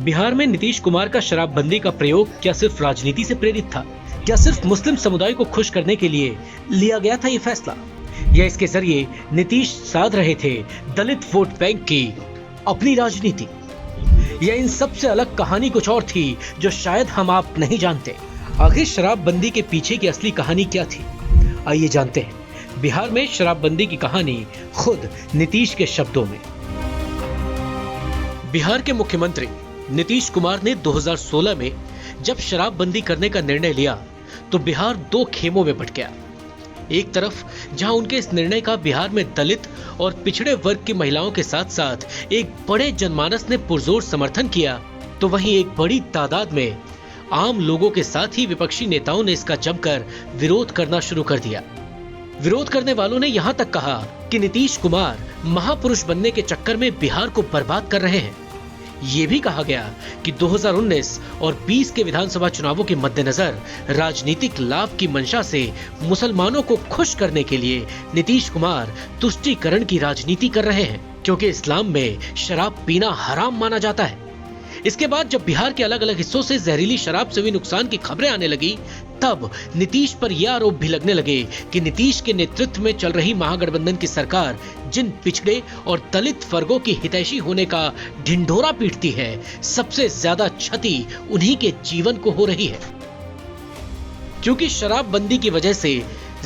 बिहार में नीतीश कुमार का शराबबंदी का प्रयोग क्या सिर्फ राजनीति से प्रेरित था? क्या सिर्फ मुस्लिम समुदाय को खुश करने के लिए लिया गया था ये फैसला, या इसके जरिए नीतीश साध रहे थे दलित वोट बैंक की अपनी राजनीति? या इन सबसे अलग कहानी कुछ और थी जो शायद हम आप नहीं जानते? आखिर शराबबंदी के पीछे की असली कहानी क्या थी? आइए जानते हैं बिहार में शराबबंदी की कहानी खुद नीतीश के शब्दों में। बिहार के मुख्यमंत्री नीतीश कुमार ने 2016 में जब शराबबंदी करने का निर्णय लिया तो बिहार दो खेमों में बंट गया। एक तरफ जहां उनके इस निर्णय का बिहार में दलित और पिछड़े वर्ग की महिलाओं के साथ साथ एक बड़े जनमानस ने पुरजोर समर्थन किया, तो वहीं एक बड़ी तादाद में आम लोगों के साथ ही विपक्षी नेताओं ने इसका जमकर विरोध करना शुरू कर दिया। विरोध करने वालों ने यहां तक कहा कि नीतीश कुमार महापुरुष बनने के चक्कर में बिहार को बर्बाद कर रहे हैं। ये भी कहा गया कि 2019 और 20 के विधानसभा चुनावों के मद्देनजर राजनीतिक लाभ की मंशा से मुसलमानों को खुश करने के लिए नीतीश कुमार तुष्टीकरण की राजनीति कर रहे हैं, क्योंकि इस्लाम में शराब पीना हराम माना जाता है। इसके बाद जब बिहार के अलग अलग हिस्सों से जहरीली शराब से हुई नुकसान की खबरें आने लगी, तब नीतीश पर यह आरोप भी लगने लगे कि नीतीश के नेतृत्व में चल रही महागठबंधन की सरकार जिन पिछड़े और दलित वर्गों की हितैषी होने का ढिंढोरा पीटती है, सबसे ज्यादा क्षति उन्हीं के जीवन को हो रही है। क्योंकि शराबबंदी की वजह से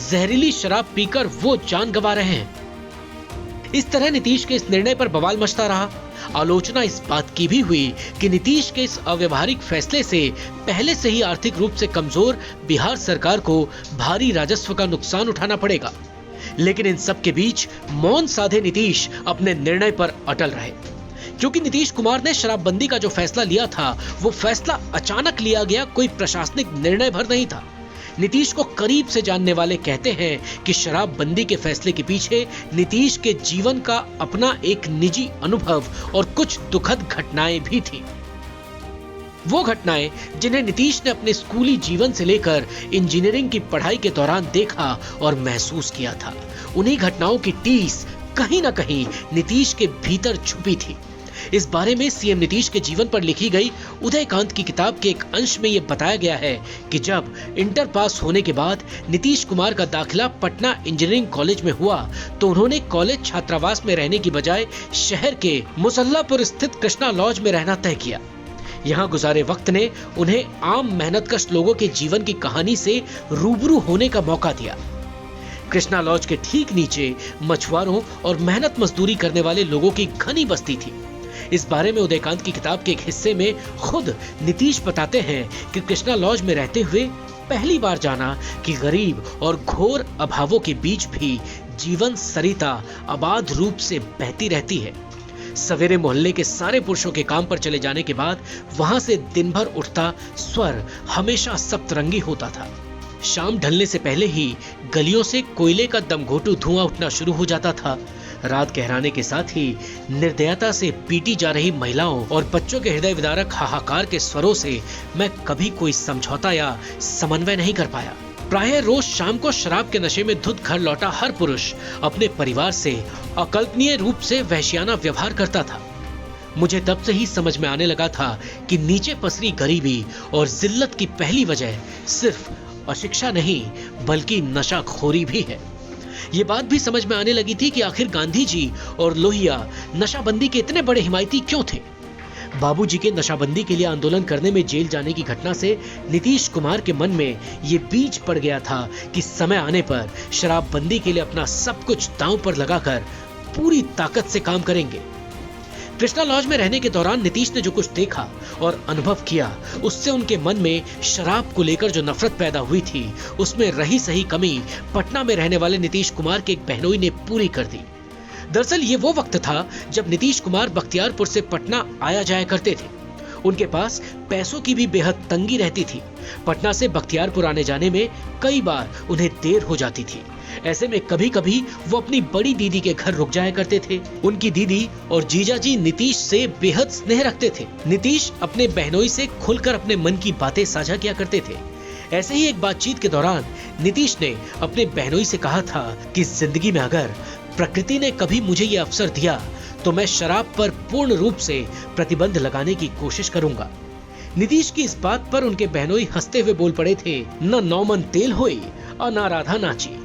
जहरीली शराब पीकर वो जान गंवा रहे हैं। इस तरह नीतीश के इस निर्णय पर बवाल मचता रहा। आलोचना इस बात की भी हुई कि नीतीश के इस अव्यवहारिक फैसले से पहले से ही आर्थिक रूप से कमजोर बिहार सरकार को भारी राजस्व का नुकसान उठाना पड़ेगा। लेकिन इन सब के बीच मौन साधे नीतीश अपने निर्णय पर अटल रहे, क्योंकि नीतीश कुमार ने शराबबंदी का जो फैसला लिया था वो फैसला अचानक लिया गया कोई प्रशासनिक निर्णय भर नहीं था। नीतीश को करीब से जानने वाले कहते हैं कि शराबबंदी के फैसले के पीछे नीतीश के जीवन का अपना एक निजी अनुभव और कुछ दुखद घटनाएं भी थी। वो घटनाएं जिन्हें नीतीश ने अपने स्कूली जीवन से लेकर इंजीनियरिंग की पढ़ाई के दौरान देखा और महसूस किया था। उन्हीं घटनाओं की टीस कहीं ना कहीं नीतीश के भीतर छुपी थी। इस बारे में सीएम नीतीश के जीवन पर लिखी गई उदयकांत की किताब के एक अंश में यह बताया गया है कि जब इंटर पास होने के बाद नीतीश कुमार का दाखिला पटना इंजीनियरिंग कॉलेज में हुआ तो उन्होंने कॉलेज छात्रावास में रहने की बजाय शहर के मुसल्लापुर स्थित कृष्णा लॉज में रहना तय किया। यहाँ गुजारे वक्त ने उन्हें आम मेहनतकश लोगों के जीवन की कहानी से रूबरू होने का मौका दिया। कृष्णा लॉज के ठीक नीचे मछुआरों और मेहनत मजदूरी करने वाले लोगों की घनी बस्ती थी। इस बारे में उदयकांत की किताब के एक हिस्से में खुद नीतीश बताते हैं कि कृष्णा लॉज में रहते हुए पहली बार जाना कि गरीब और घोर अभावों के बीच भी जीवन सरिता आबाद रूप से बहती रहती है। सवेरे मोहल्ले के सारे पुरुषों के काम पर चले जाने के बाद वहां से दिन भर उठता स्वर हमेशा सप्तरंगी होता था। शाम ढलने से पहले ही गलियों से कोयले का दमघोटू धुआं उठना शुरू हो जाता था। रात गहराने के साथ ही निर्दयता से पीटी जा रही महिलाओं और बच्चों के हृदय विदारक हाहाकार के स्वरों से मैं कभी कोई समझौता या समन्वय नहीं कर पाया। प्रायः रोज शाम को शराब के नशे में धुत घर लौटा हर पुरुष अपने परिवार से अकल्पनीय रूप से वहशियाना व्यवहार करता था। मुझे तब से ही समझ में आने लगा था कि नीचे पसरी गरीबी और जिल्लत की पहली वजह सिर्फ अशिक्षा नहीं बल्कि नशाखोरी भी है। ये बात भी समझ में आने लगी थी कि आखिर गांधी जी और लोहिया नशाबंदी के इतने बड़े हिमायती क्यों थे। बाबूजी के नशाबंदी के लिए आंदोलन करने में जेल जाने की घटना से नीतीश कुमार के मन में ये बीज पड़ गया था कि समय आने पर शराबबंदी के लिए अपना सब कुछ दांव पर लगाकर पूरी ताकत से काम करेंगे। कृष्णा लॉज में रहने के दौरान नीतीश ने जो कुछ देखा और अनुभव किया, उससे उनके मन में शराब को लेकर जो नफरत पैदा हुई थी, उसमें रही सही कमी पटना में रहने वाले नीतीश कुमार के एक बहनोई ने पूरी कर दी। दरअसल ये वो वक्त था जब नीतीश कुमार बख्तियारपुर से पटना आया जाया करते थे। उनके पास पैसों की भी बेहद तंगी रहती थी। पटना से बख्तियारपुर आने जाने में कई बार उन्हें देर हो जाती थी। ऐसे में कभी कभी वो अपनी बड़ी दीदी के घर रुक जाया करते थे। उनकी दीदी और जीजाजी नीतीश से बेहद स्नेह रखते थे। नीतीश अपने बहनोई से खुलकर अपने मन की बातें साझा किया करते थे। ऐसे ही एक बातचीत के दौरान नीतीश ने अपने बहनोई से कहा था कि जिंदगी में अगर प्रकृति ने कभी मुझे ये अवसर दिया तो मैं शराब पर पूर्ण रूप से प्रतिबंध लगाने की कोशिश करूंगा। नीतीश की इस बात पर उनके बहनोई हंसते हुए बोल पड़े थे, न नौमन तेल होई और न राधा नाची।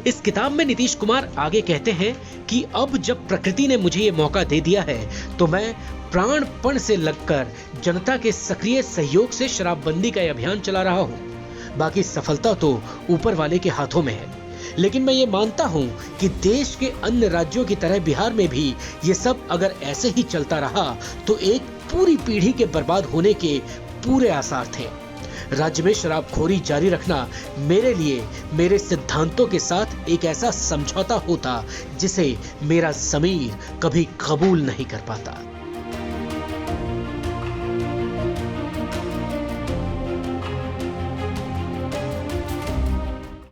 इस किताब में नीतीश कुमार आगे कहते हैं कि अब जब प्रकृति ने मुझे ये मौका दे दिया है तो मैं प्राणपण से लगकर जनता के सक्रिय सहयोग से शराबबंदी का अभियान चला रहा हूं। बाकी सफलता तो ऊपर वाले के हाथों में है, लेकिन मैं ये मानता हूं कि देश के अन्य राज्यों की तरह बिहार में भी ये सब अगर ऐसे ही चलता रहा तो एक पूरी पीढ़ी के बर्बाद होने के पूरे आसार थे। राज्य में शराबखोरी जारी रखना मेरे लिए मेरे सिद्धांतों के साथ एक ऐसा समझौता होता जिसे मेरा ज़मीर कभी कबूल नहीं कर पाता।